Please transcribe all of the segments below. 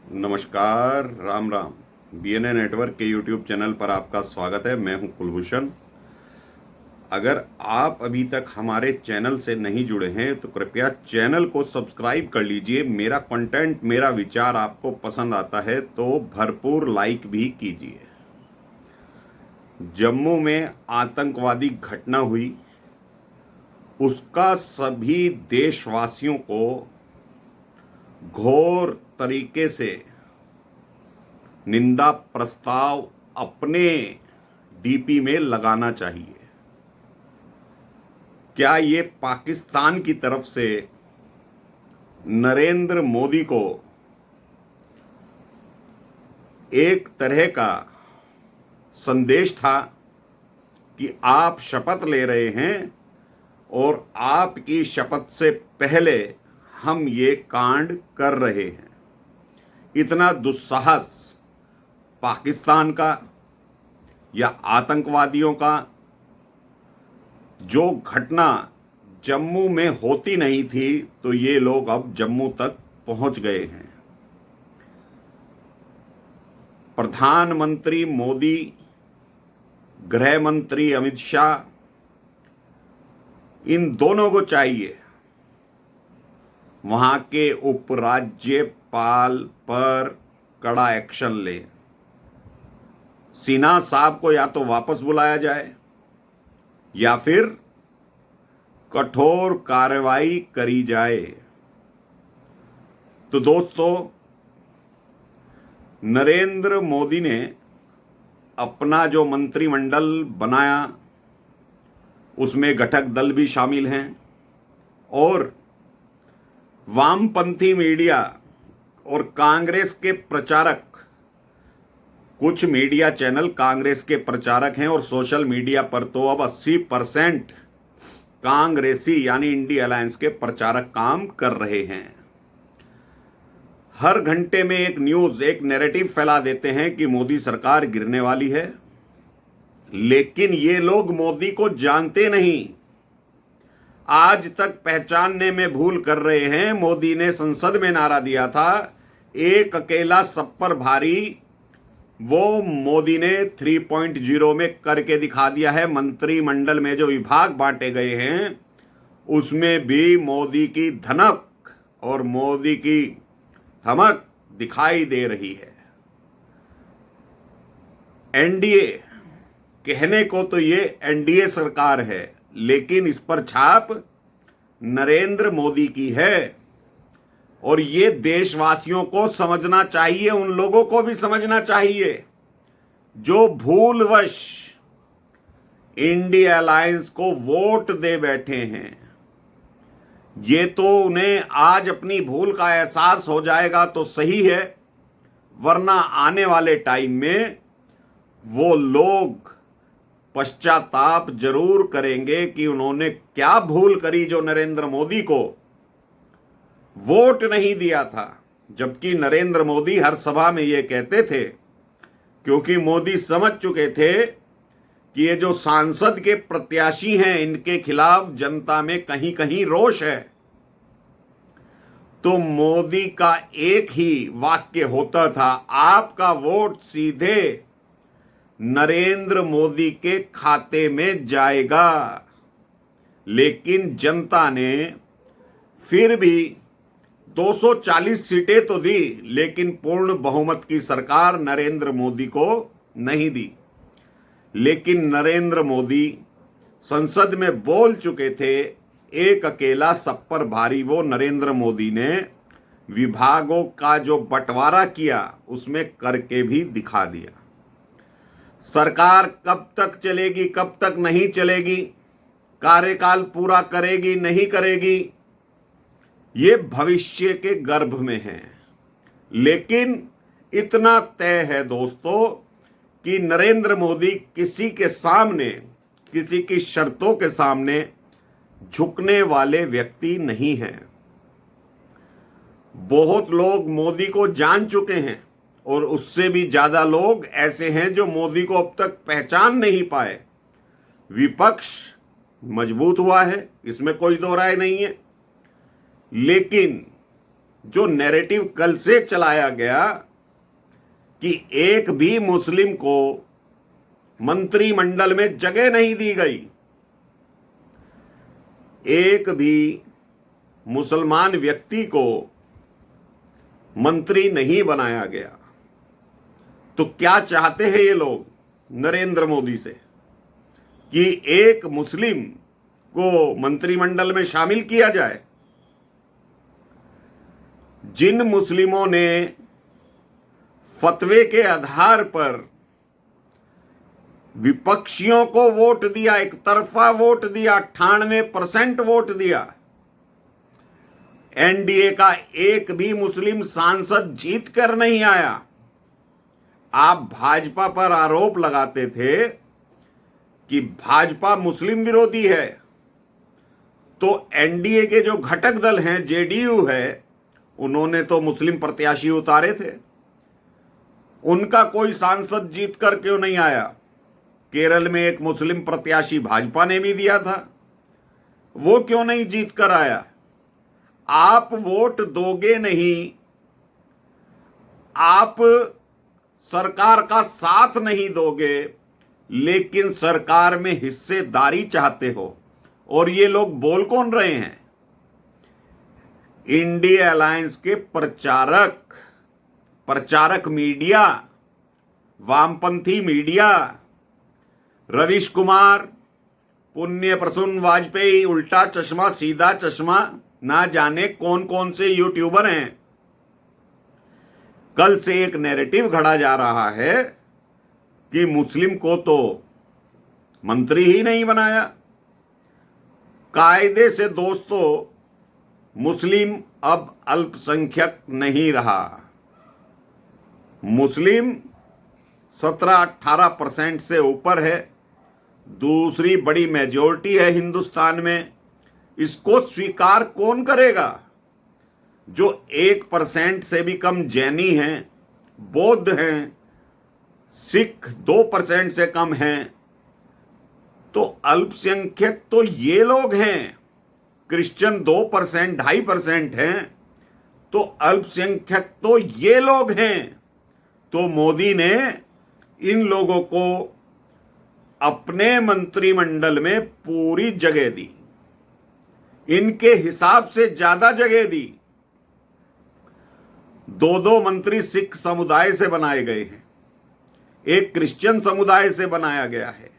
नमस्कार, Ram Ram. BNA network के YouTube channel पर आपका स्वागत है। मैं हूं कुलभूषण। अगर आप अभी तक हमारे चैनल से नहीं जुड़े हैं तो कृपया चैनल को सब्सक्राइब कर लीजिए। मेरा कंटेंट, मेरा विचार आपको पसंद आता है तो भरपूर लाइक भी कीजिए। जम्मू में आतंकवादी घटना हुई, उसका सभी देशवासियों को घोर तरीके से निंदा प्रस्ताव अपने डीपी में लगाना चाहिए। क्या ये पाकिस्तान की तरफ से नरेंद्र मोदी को एक तरह का संदेश था कि आप शपथ ले रहे हैं और आपकी शपथ से पहले हम ये कांड कर रहे हैं? इतना दुस्साहस पाकिस्तान का या आतंकवादियों का? जो घटना जम्मू में होती नहीं थी तो ये लोग अब जम्मू तक पहुंच गए हैं। प्रधानमंत्री मोदी, गृह मंत्री अमित शाह, इन दोनों को चाहिए वहां के उपराज्यपाल पर कड़ा एक्शन ले। सिन्हा साहब को या तो वापस बुलाया जाए या फिर कठोर कार्रवाई करी जाए। तो दोस्तों, नरेंद्र मोदी ने अपना जो मंत्रिमंडल बनाया उसमें घटक दल भी शामिल हैं और वामपंथी मीडिया और कांग्रेस के प्रचारक, कुछ मीडिया चैनल कांग्रेस के प्रचारक हैं और सोशल मीडिया पर तो अब 80% कांग्रेसी यानी इंडिया अलायंस के प्रचारक काम कर रहे हैं। हर घंटे में एक न्यूज, एक नैरेटिव फैला देते हैं कि मोदी सरकार गिरने वाली है, लेकिन ये लोग मोदी को जानते नहीं, आज तक पहचानने में भूल कर रहे हैं। मोदी ने संसद में नारा दिया था, एक अकेला सब पर भारी। वो मोदी ने 3.0 में करके दिखा दिया है। मंत्रिमंडल में जो विभाग बांटे गए हैं उसमें भी मोदी की धनक और मोदी की धमक दिखाई दे रही है। एनडीए कहने को तो ये एनडीए सरकार है, लेकिन इस पर छाप नरेंद्र मोदी की है और ये देशवासियों को समझना चाहिए। उन लोगों को भी समझना चाहिए जो भूलवश इंडिया अलायंस को वोट दे बैठे हैं। ये तो उन्हें आज अपनी भूल का एहसास हो जाएगा तो सही है, वरना आने वाले टाइम में वो लोग पश्चाताप जरूर करेंगे कि उन्होंने क्या भूल करी जो नरेंद्र मोदी को वोट नहीं दिया था। जबकि नरेंद्र मोदी हर सभा में ये कहते थे, क्योंकि मोदी समझ चुके थे कि ये जो सांसद के प्रत्याशी हैं इनके खिलाफ जनता में कहीं कहीं रोष है। तो मोदी का एक ही वाक्य होता था, आपका वोट सीधे नरेंद्र मोदी के खाते में जाएगा। लेकिन जनता ने फिर भी 240 सीटें तो दी, लेकिन पूर्ण बहुमत की सरकार नरेंद्र मोदी को नहीं दी। लेकिन नरेंद्र मोदी संसद में बोल चुके थे, एक अकेला सब पर भारी। वो नरेंद्र मोदी ने विभागों का जो बंटवारा किया उसमें करके भी दिखा दिया। सरकार कब तक चलेगी, कब तक नहीं चलेगी, कार्यकाल पूरा करेगी नहीं करेगी, ये भविष्य के गर्भ में है। लेकिन इतना तय है दोस्तों कि नरेंद्र मोदी किसी के सामने, किसी की शर्तों के सामने झुकने वाले व्यक्ति नहीं हैं। बहुत लोग मोदी को जान चुके हैं और उससे भी ज्यादा लोग ऐसे हैं जो मोदी को अब तक पहचान नहीं पाए। विपक्ष मजबूत हुआ है, इसमें कोई दो राय नहीं है, लेकिन जो नैरेटिव कल से चलाया गया कि एक भी मुस्लिम को मंत्रिमंडल में जगह नहीं दी गई, एक भी मुसलमान व्यक्ति को मंत्री नहीं बनाया गया, तो क्या चाहते हैं ये लोग नरेंद्र मोदी से कि एक मुस्लिम को मंत्रिमंडल में शामिल किया जाए? जिन मुस्लिमों ने फतवे के आधार पर विपक्षियों को वोट दिया, एक तरफा वोट दिया, 98% वोट दिया, एनडीए का एक भी मुस्लिम सांसद जीत कर नहीं आया। आप भाजपा पर आरोप लगाते थे कि भाजपा मुस्लिम विरोधी है, तो एनडीए के जो घटक दल हैं, जेडीयू है, उन्होंने तो मुस्लिम प्रत्याशी उतारे थे। उनका कोई सांसद जीत कर क्यों नहीं आया? केरल में एक मुस्लिम प्रत्याशी भाजपा ने भी दिया था, वो क्यों नहीं जीत कर आया? आप वोट दोगे नहीं, आप सरकार का साथ नहीं दोगे, लेकिन सरकार में हिस्सेदारी चाहते हो। और ये लोग बोल कौन रहे हैं? इंडिया अलायंस के प्रचारक मीडिया, वामपंथी मीडिया, रवीश कुमार, पुण्य प्रसून वाजपेयी, उल्टा चश्मा, सीधा चश्मा, ना जाने कौन कौन से यूट्यूबर हैं। कल से एक नैरेटिव घड़ा जा रहा है कि मुस्लिम को तो मंत्री ही नहीं बनाया। कायदे से दोस्तों, मुस्लिम अब अल्पसंख्यक नहीं रहा। मुस्लिम 17-18% से ऊपर है, दूसरी बड़ी मेजॉरिटी है हिंदुस्तान में। इसको स्वीकार कौन करेगा? जो 1% से भी कम जैनी हैं, बौद्ध हैं, सिख 2% से कम हैं, तो अल्पसंख्यक तो ये लोग हैं। क्रिश्चियन 2%, 2.5% हैं, तो अल्पसंख्यक तो ये लोग हैं। तो मोदी ने इन लोगों को अपने मंत्रिमंडल में पूरी जगह दी, इनके हिसाब से ज्यादा जगह दी। 2 मंत्री सिख समुदाय से बनाए गए हैं, एक क्रिश्चियन समुदाय से बनाया गया है,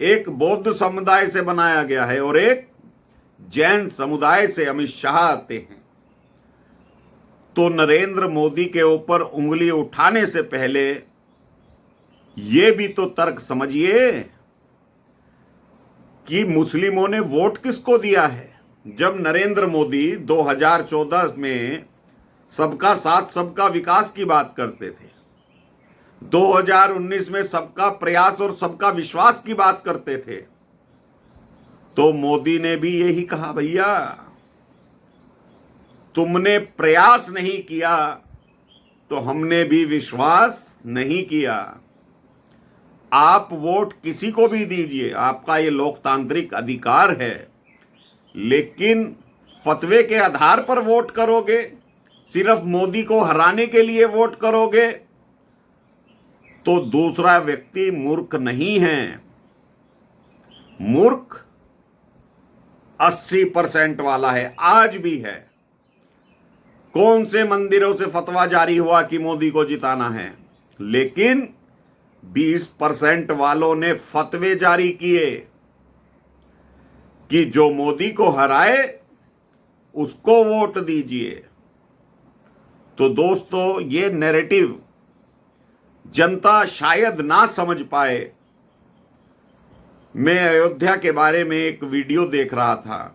एक बौद्ध समुदाय से बनाया गया है, और एक जैन समुदाय से अमित शाह आते हैं। तो नरेंद्र मोदी के ऊपर उंगली उठाने से पहले ये भी तो तर्क समझिए कि मुस्लिमों ने वोट किसको दिया है। जब नरेंद्र मोदी 2014 में सबका साथ सबका विकास की बात करते थे, 2019 में सबका प्रयास और सबका विश्वास की बात करते थे, तो मोदी ने भी यही कहा, भैया तुमने प्रयास नहीं किया तो हमने भी विश्वास नहीं किया। आप वोट किसी को भी दीजिए, आपका ये लोकतांत्रिक अधिकार है, लेकिन फतवे के आधार पर वोट करोगे, सिर्फ मोदी को हराने के लिए वोट करोगे, तो दूसरा व्यक्ति मूर्ख नहीं है। मूर्ख 80% वाला है, आज भी है। कौन से मंदिरों से फतवा जारी हुआ कि मोदी को जिताना है, लेकिन 20% वालों ने फतवे जारी किए कि जो मोदी को हराए उसको वोट दीजिए। तो दोस्तों, ये नैरेटिव जनता शायद ना समझ पाए। मैं अयोध्या के बारे में एक वीडियो देख रहा था,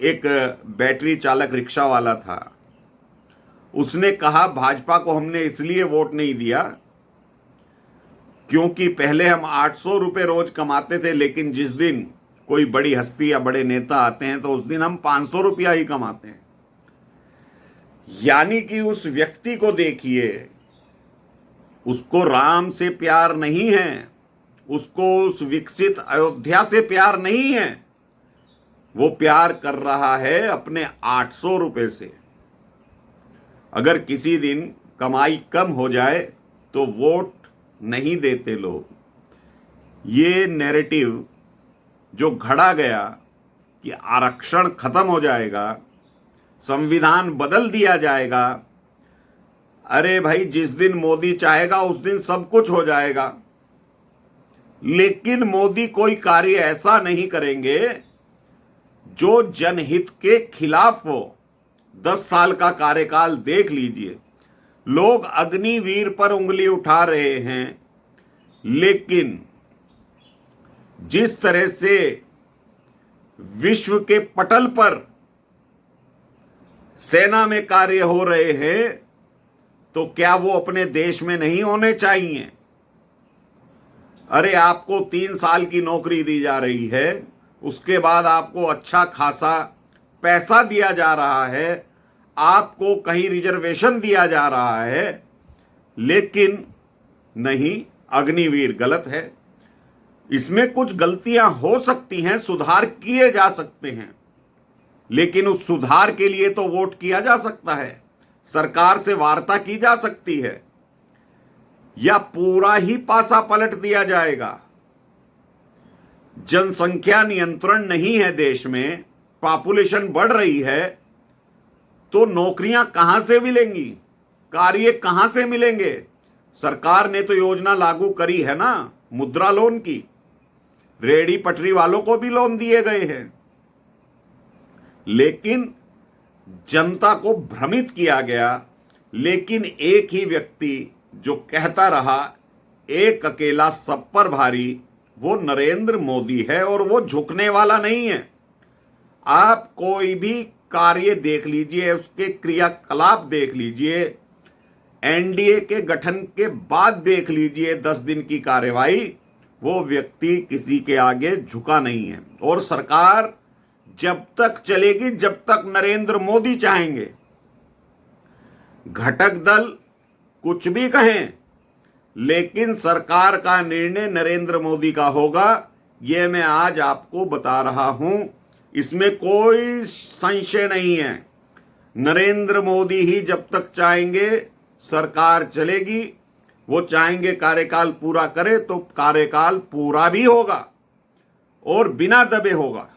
एक बैटरी चालक रिक्शा वाला था, उसने कहा भाजपा को हमने इसलिए वोट नहीं दिया क्योंकि पहले हम 800 रुपये रोज कमाते थे, लेकिन जिस दिन कोई बड़ी हस्ती या बड़े नेता आते हैं तो उस दिन हम 500 रुपया ही कमाते हैं। यानी कि उस व्यक्ति को देखिए, उसको राम से प्यार नहीं है, उसको उस विकसित अयोध्या से प्यार नहीं है, वो प्यार कर रहा है अपने 800 रुपये से। अगर किसी दिन कमाई कम हो जाए तो वोट नहीं देते लोग। ये नैरेटिव जो घड़ा गया कि आरक्षण खत्म हो जाएगा, संविधान बदल दिया जाएगा, अरे भाई जिस दिन मोदी चाहेगा उस दिन सब कुछ हो जाएगा। लेकिन मोदी कोई कार्य ऐसा नहीं करेंगे जो जनहित के खिलाफ हो। 10 साल का कार्यकाल देख लीजिए, लोग अग्निवीर पर उंगली उठा रहे हैं, लेकिन जिस तरह से विश्व के पटल पर सेना में कार्य हो रहे हैं, तो क्या वो अपने देश में नहीं होने चाहिए? अरे आपको 3 साल की नौकरी दी जा रही है, उसके बाद आपको अच्छा खासा पैसा दिया जा रहा है, आपको कहीं रिजर्वेशन दिया जा रहा है, लेकिन नहीं, अग्निवीर गलत है। इसमें कुछ गलतियां हो सकती हैं, सुधार किए जा सकते हैं, लेकिन उस सुधार के लिए तो वोट किया जा सकता है, सरकार से वार्ता की जा सकती है, या पूरा ही पासा पलट दिया जाएगा। जनसंख्या नियंत्रण नहीं है देश में, पॉपुलेशन बढ़ रही है, तो नौकरियां कहां से मिलेंगी, कार्य कहां से मिलेंगे? सरकार ने तो योजना लागू करी है ना, मुद्रा लोन की, रेहड़ी पटरी वालों को भी लोन दिए गए हैं, लेकिन जनता को भ्रमित किया गया। लेकिन एक ही व्यक्ति जो कहता रहा एक अकेला सब पर भारी, वो नरेंद्र मोदी है, और वो झुकने वाला नहीं है। आप कोई भी कार्य देख लीजिए, उसके क्रियाकलाप देख लीजिए, एनडीए के गठन के बाद देख लीजिए 10 दिन की कार्यवाही, वो व्यक्ति किसी के आगे झुका नहीं है। और सरकार जब तक चलेगी जब तक नरेंद्र मोदी चाहेंगे। घटक दल कुछ भी कहें, लेकिन सरकार का निर्णय नरेंद्र मोदी का होगा, यह मैं आज आपको बता रहा हूं, इसमें कोई संशय नहीं है। नरेंद्र मोदी ही जब तक चाहेंगे सरकार चलेगी, वो चाहेंगे कार्यकाल पूरा करे तो कार्यकाल पूरा भी होगा और बिना दबे होगा।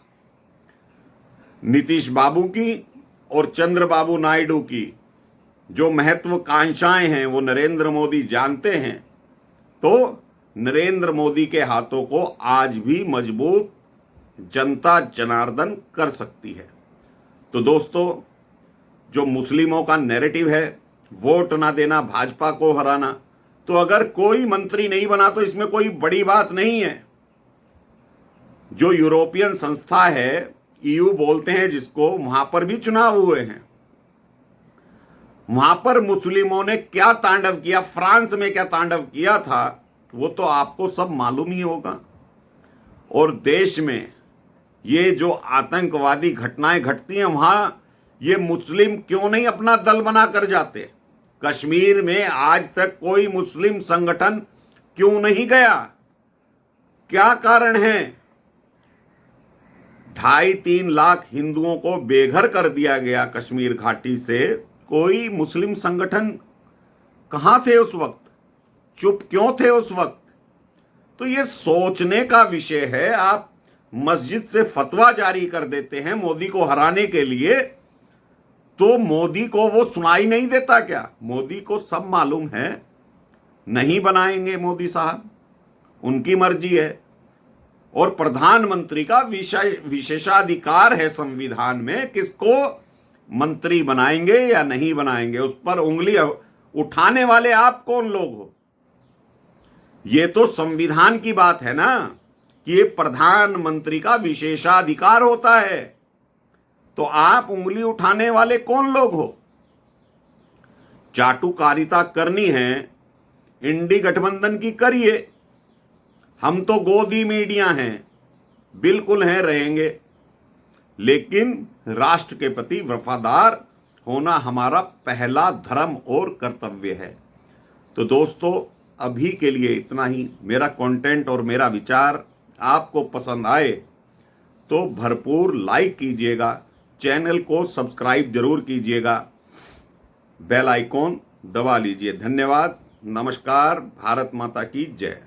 नीतीश बाबू की और चंद्रबाबू नायडू की जो महत्वाकांक्षाएं हैं वो नरेंद्र मोदी जानते हैं, तो नरेंद्र मोदी के हाथों को आज भी मजबूत जनता जनार्दन कर सकती है। तो दोस्तों, जो मुस्लिमों का नैरेटिव है वोट ना देना, भाजपा को हराना, तो अगर कोई मंत्री नहीं बना तो इसमें कोई बड़ी बात नहीं है। जो यूरोपियन संस्था है, ईयू बोलते हैं जिसको, वहां पर भी चुनाव हुए हैं। वहां पर मुस्लिमों ने क्या तांडव किया, फ्रांस में क्या तांडव किया था, वो तो आपको सब मालूम ही होगा। और देश में ये जो आतंकवादी घटनाएं घटती हैं, वहां ये मुस्लिम क्यों नहीं अपना दल बना कर जाते? कश्मीर में आज तक कोई मुस्लिम संगठन क्यों नहीं गया? क्या कारण है? 2.5-3 लाख हिंदुओं को बेघर कर दिया गया कश्मीर घाटी से। कोई मुस्लिम संगठन कहां थे उस वक्त? चुप क्यों थे उस वक्त? तो ये सोचने का विषय है। आप मस्जिद से फतवा जारी कर देते हैं मोदी को हराने के लिए, तो मोदी को वो सुनाई नहीं देता क्या? मोदी को सब मालूम है, नहीं बनाएंगे मोदी साहब, उनकी मर्जी है। और प्रधानमंत्री का विशेषाधिकार है संविधान में, किसको मंत्री बनाएंगे या नहीं बनाएंगे, उस पर उंगली उठाने वाले आप कौन लोग हो? ये तो संविधान की बात है ना कि ये प्रधानमंत्री का विशेषाधिकार होता है, तो आप उंगली उठाने वाले कौन लोग हो? चाटुकारिता करनी है, इंडी गठबंधन की करिए, हम तो गोदी मीडिया हैं, बिल्कुल हैं, रहेंगे, लेकिन राष्ट्र के प्रति वफादार होना हमारा पहला धर्म और कर्तव्य है। तो दोस्तों, अभी के लिए इतना ही। मेरा कंटेंट और मेरा विचार आपको पसंद आए तो भरपूर लाइक कीजिएगा, चैनल को सब्सक्राइब जरूर कीजिएगा। बेल आइकॉन दबा लीजिए। धन्यवाद। नमस्कार। भारत माता की जय।